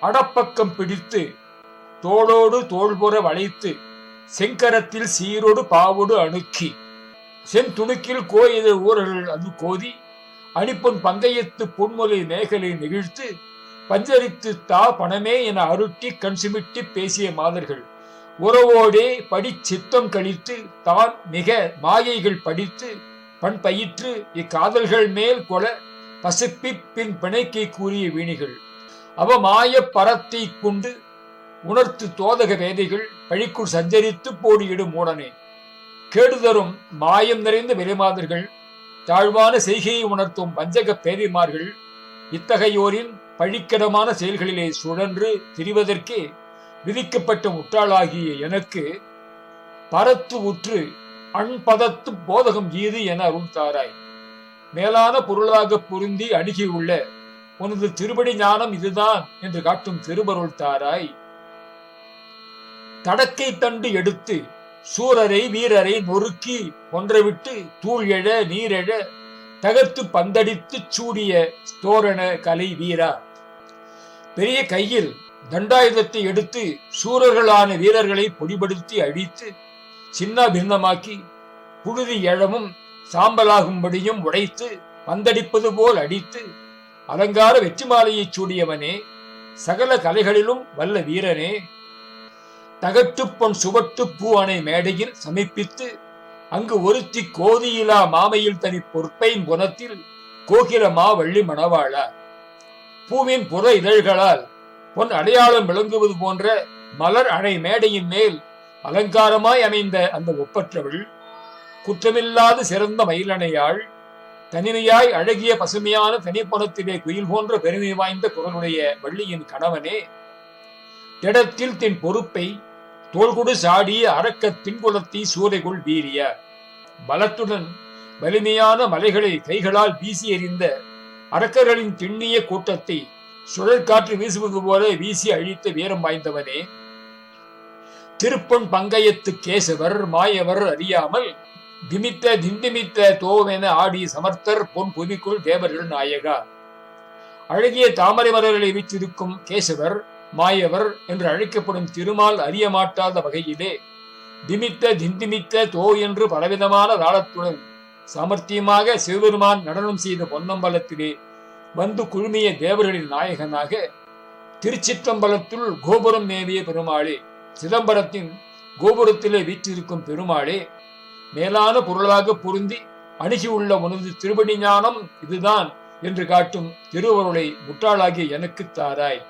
அடப்பக்கம் பிடித்து தோளோடு தோள்புற வளைத்து செங்கரத்தில் சீரோடு பாவோடு அணுக்கி செந்துணுக்கில் கோயிதழ் ஊரர்கள் அது கோதி அணிப்பொன் பங்கையத்து பொன்முலை மேகலை நெகிழ்த்து பஞ்சரித்து தா பணமே என அருட்டி கண் சிமிட்டி பேசிய மாதர்கள் உறவோடே படி சித்தம் கழித்து தான் மிக மாயைகள் படித்து பண் பயிற்று இக்காதல்கள் மேல் கொல பசுப்பி பின் பிணைக்கை கூறிய வீணிகள் அவ மாய பரத்தை கொண்டு உணர்த்து தோதக வேதைகள் பழிக்குள் சஞ்சரித்து போடியிடும் மூடனே. கேடுதரும் மாயம் நிறைந்த வெளிமாதர்கள், தாழ்வான செய்கையை உணர்த்தும் வஞ்சக பேதைமார்கள், இத்தகையோரின் பழிக்கிடமான செயல்களிலே சுழன்று திரிவதற்கே விதிக்கப்பட்ட முட்டாளாகிய எனக்கு பரத்து உற்று அன்பதத்து போதகம் ஈது என அருள் தாராய். மேலான பொருளாக பொருந்தி அணுகியுள்ள உனது திருப்படி ஞானம் இதுதான் என்று காட்டும் திருவருள் தாராய். தடக்கை தண்டு எடுத்து சூரரை வீரரை நொறுக்கி ஒன்றவிட்டு தூள் எழ நீரெழ தகர்த்து பந்தடித்து சூடிய தோரண கலை வீரா. பெரிய கையில் தண்டாயுதத்தை எடுத்து சூரர்களான வீரர்களை பொடிபடுத்தி அழித்து சின்ன பின்னமாக்கி புழுதி எழவும் சாம்பலாகும்படியும் உடைத்து பந்தடிப்பது போல் அடித்து அலங்கார வெற்றி மாலையை சூடியவனே, சகல கலைகளிலும் வல்ல வீரனே, தகட்டு பொன் சுவட்டு பூ அணை மேடையில் சமர்ப்பித்து அங்கு ஒருத்தி கோதியிலா மாமையில் தனி பொற்பையின் புனத்தில் கோகிலமா வள்ளி மணவாளா. பூவின் புற இதழ்களால் பொன் அடையாளம் விளங்குவது போன்ற மலர் அணை மேடையின் மேல் அலங்காரமாய் அமைந்த அந்த ஒப்பற்றவள், குற்றமில்லாத சிறந்த மயிலணையாள், தனிமையாய் அழகிய பசுமையான தனிப்பணத்திலே குயில் போன்ற பெருமை வாய்ந்த குரலுடைய வள்ளியின் கணவனே, திடத்தில் தின் பொறுப்பை தோள்கொடு சாடிய அரக்க பின்புலத்தை சூறைகுள் வீரிய. பலத்துடன் வலிமையான மலைகளை கைகளால் வீசி எறிந்த அரக்கர்களின் திண்ணிய கூட்டத்தை சுழற்காற்று வீசுவது போல வீசி அழித்த வீரம் வாய்ந்தவனே, திருப்பொன் பங்கயத்து கேசவர் மாயவர் அறியாமல் திமித்த திந்திமித்த தோவென ஆடி சமர்த்தர் பொன் புவிக்குள் தேவர்கள் நாயகா. அழகிய தாமரை மலர்களை வீற்றிருக்கும் கேசவர் மாயவர் என்று அழைக்கப்படும் திருமால் அறிய மாட்டாத வகையிலே திமித்த திந்திமித்த தோ என்று பலவிதமான தாளத்துடன் சாமர்த்தியமாக சிவபெருமான் நடனம் செய்த பொன்னம்பலத்திலே வந்து குழுமிய தேவர்களின் நாயகனாக திருச்சிற்றம்பலத்துள் கோபுரம் மேவிய பெருமாளே, சிதம்பரத்தின் கோபுரத்திலே வீற்றிருக்கும் பெருமாளே, மேலான பொருளாக பொருந்தி அணுகியுள்ள உனது திருப்படி ஞானம் இதுதான் என்று காட்டும் திருவருளை முட்டாளாகிய எனக்கு தாராய்.